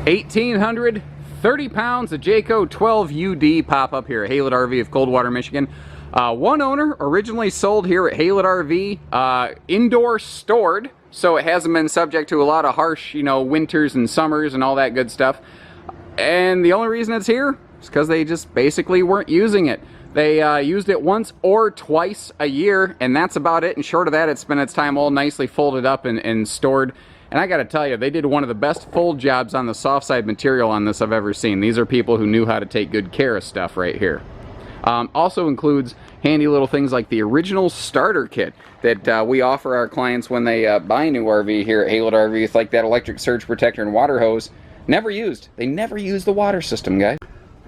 1,830 pounds of Jayco 12 UD pop-up here at Haylet RV of Coldwater, Michigan. One owner, originally sold here at Haylet RV, indoor stored, so it hasn't been subject to a lot of harsh, winters and summers and all that good stuff. And the only reason it's here is because they just basically weren't using it. They used it once or twice a year, and that's about it. And short of that, it spent its time all nicely folded up and stored. And I gotta tell you, they did one of the best fold jobs on the soft side material on this I've ever seen. These are people who knew how to take good care of stuff right here. Also includes handy little things like the original starter kit that we offer our clients when they buy a new RV here at Haylet RV. It's like that electric surge protector and water hose. Never used. They never use the water system, guys.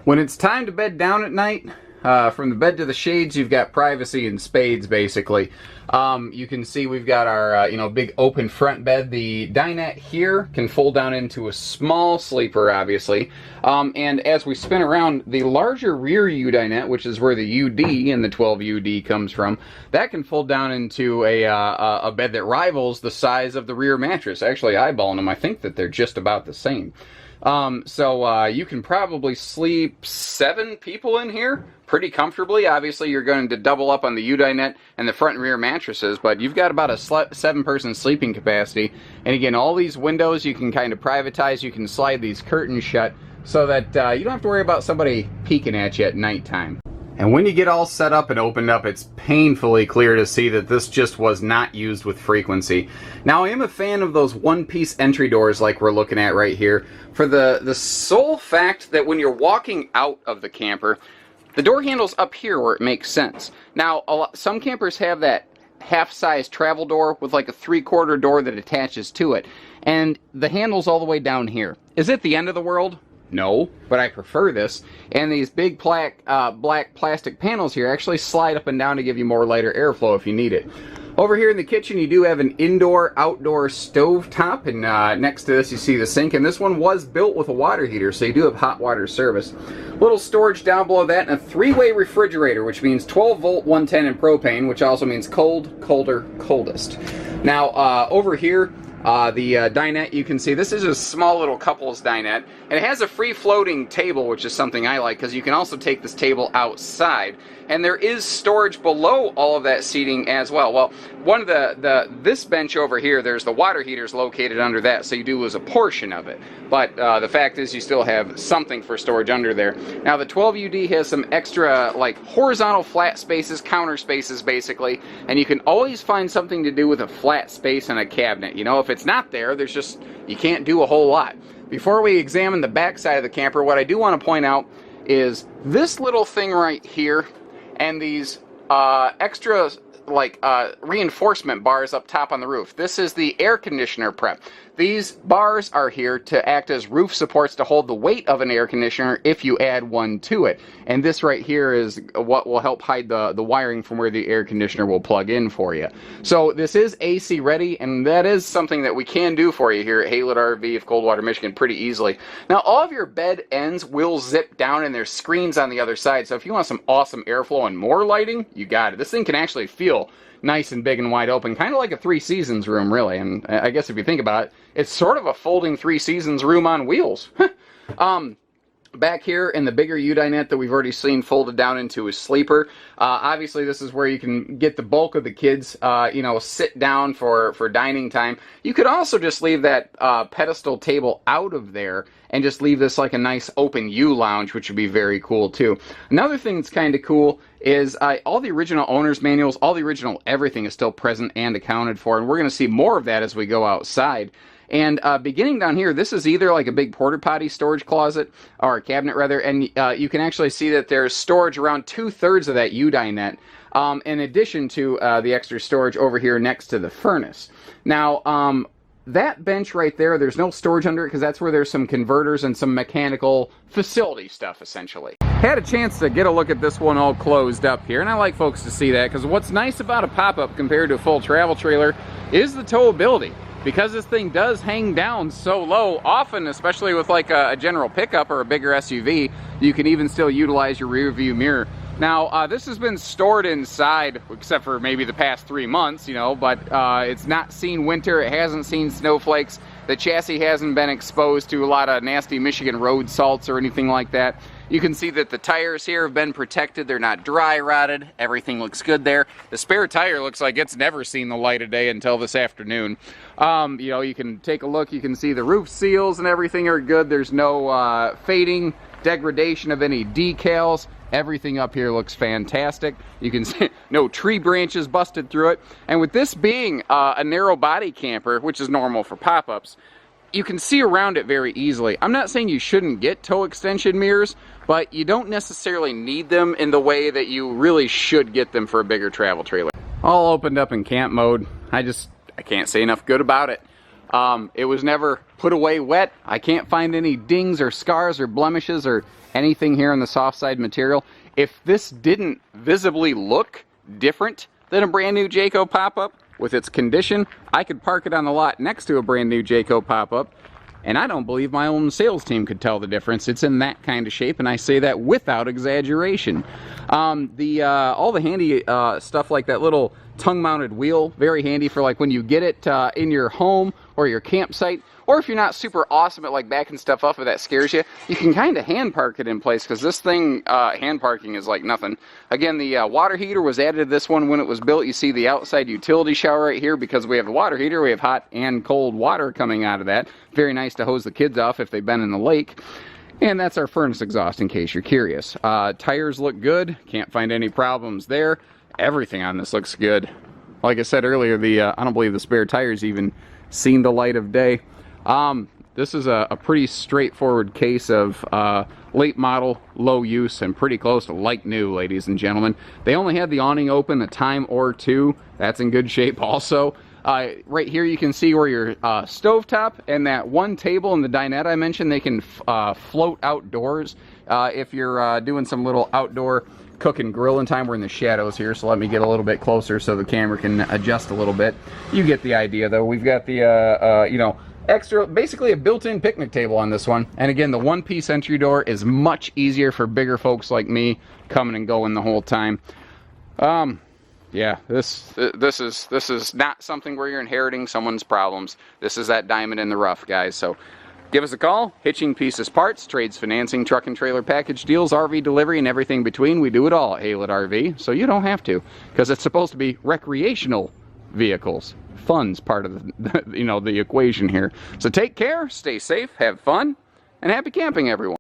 When it's time to bed down at night, from the bed to the shades, you've got privacy in spades, basically. You can see we've got our, big open front bed. The dinette here can fold down into a small sleeper, obviously. And as we spin around, the larger rear U dinette, which is where the UD in the 12 UD comes from, that can fold down into a bed that rivals the size of the rear mattress. Actually, eyeballing them, I think that they're just about the same. So you can probably sleep 7 people in here pretty comfortably. Obviously, you're going to double up on the U-dinette and the front and rear mattresses, but you've got about a 7-person sleeping capacity. And again, all these windows you can kind of privatize. You can slide these curtains shut so that you don't have to worry about somebody peeking at you at nighttime. And when you get all set up and opened up, it's painfully clear to see that this just was not used with frequency. Now, I am a fan of those one-piece entry doors like we're looking at right here, for the sole fact that when you're walking out of the camper, the door handle's up here where it makes sense. Now, some campers have that half-size travel door with like a 3/4 door that attaches to it, and the handle's all the way down here. Is it the end of the world? No, but I prefer this. And these big black plastic panels here actually slide up and down to give you more lighter airflow if you need it. Over here in the kitchen, you do have an indoor-outdoor stove top, and next to this you see the sink, and this one was built with a water heater, so you do have hot water service. Little storage down below that, and a 3-way refrigerator, which means 12-volt 110 in propane, which also means cold, colder, coldest. Now, over here, the dinette, you can see this is a small little couples dinette, and it has a free floating table, which is something I like because you can also take this table outside, and there is storage below all of that seating as well. Well, one of this bench over here, there's the water heaters located under that, so you do lose a portion of it, but the fact is you still have something for storage under there. Now, the 12 UD has some extra like horizontal flat spaces, counter spaces basically, and you can always find something to do with a flat space in a cabinet. If it's not there, you can't do a whole lot. Before we examine the back side of the camper, what I do want to point out is this little thing right here and these extra reinforcement bars up top on the roof. This is the air conditioner prep. These bars are here to act as roof supports to hold the weight of an air conditioner if you add one to it. And this right here is what will help hide the wiring from where the air conditioner will plug in for you. So this is AC ready, and that is something that we can do for you here at Haylet RV of Coldwater, Michigan pretty easily. Now, all of your bed ends will zip down, and there's screens on the other side. So if you want some awesome airflow and more lighting, you got it. This thing can actually feel nice and big and wide open, kind of like a 3 Seasons room, really. And I guess if you think about it, it's sort of a folding 3 Seasons room on wheels. Back here in the bigger U-dinette that we've already seen folded down into a sleeper. Obviously, this is where you can get the bulk of the kids, sit down for dining time. You could also just leave that pedestal table out of there and just leave this like a nice open U-lounge, which would be very cool too. Another thing that's kind of cool is all the original owner's manuals, all the original everything is still present and accounted for, and we're going to see more of that as we go outside. And beginning down here, this is either like a big porta potty storage closet, or a cabinet rather, and you can actually see that there's storage around 2/3 of that U-dinette, in addition to the extra storage over here next to the furnace. Now, that bench right there, there's no storage under it because that's where there's some converters and some mechanical facility stuff, essentially. Had a chance to get a look at this one all closed up here, and I like folks to see that because what's nice about a pop-up compared to a full travel trailer is the towability. Because this thing does hang down so low, often, especially with like a general pickup or a bigger SUV, you can even still utilize your rear view mirror. Now, this has been stored inside, except for maybe the past 3 months, but it's not seen winter, it hasn't seen snowflakes. The chassis hasn't been exposed to a lot of nasty Michigan road salts or anything like that. You can see that the tires here have been protected. They're not dry rotted. Everything looks good there. The spare tire looks like it's never seen the light of day until this afternoon. You know, you can take a look. You can see the roof seals and everything are good. There's no fading, degradation of any decals. Everything up here looks fantastic. You can see no tree branches busted through it. And with this being a narrow body camper, which is normal for pop-ups, you can see around it very easily. I'm not saying you shouldn't get tow extension mirrors, but you don't necessarily need them in the way that you really should get them for a bigger travel trailer. All opened up in camp mode. I can't say enough good about it. It was never put away wet. I can't find any dings or scars or blemishes or anything here on the soft side material. If this didn't visibly look different than a brand new Jayco pop-up, with its condition, I could park it on the lot next to a brand new Jayco pop-up, and I don't believe my own sales team could tell the difference. It's in that kind of shape, and I say that without exaggeration. All the handy stuff like that little tongue-mounted wheel, very handy for like when you get it in your home or your campsite, or if you're not super awesome at like backing stuff up if that scares you, you can kind of hand park it in place, because this thing, hand parking is like nothing. Again, the water heater was added to this one when it was built. You see the outside utility shower right here. Because we have the water heater, we have hot and cold water coming out of that. Very nice to hose the kids off if they've been in the lake. And that's our furnace exhaust, in case you're curious. Tires look good. Can't find any problems there. Everything on this looks good. Like I said earlier, I don't believe the spare tires even seen the light of day. This is a pretty straightforward case of late model, low use, and pretty close to like new, ladies and gentlemen. They only had the awning open a time or two. That's in good shape also. Right here you can see where your stovetop and that one table in the dinette I mentioned, they can float outdoors if you're doing some little outdoor cook and grill in time. We're in the shadows here, so let me get a little bit closer so the camera can adjust a little bit. You get the idea though. We've got the, you know, extra, basically a built-in picnic table on this one. And again, the one-piece entry door is much easier for bigger folks like me coming and going the whole time. Yeah, this is not something where you're inheriting someone's problems. This is that diamond in the rough, guys. So give us a call. Hitching, pieces, parts, trades, financing, truck and trailer package deals, RV delivery, and everything between. We do it all at Haylett RV, so you don't have to, because it's supposed to be recreational vehicles. Fun's part of the, you know, the equation here. So take care, stay safe, have fun, and happy camping, everyone.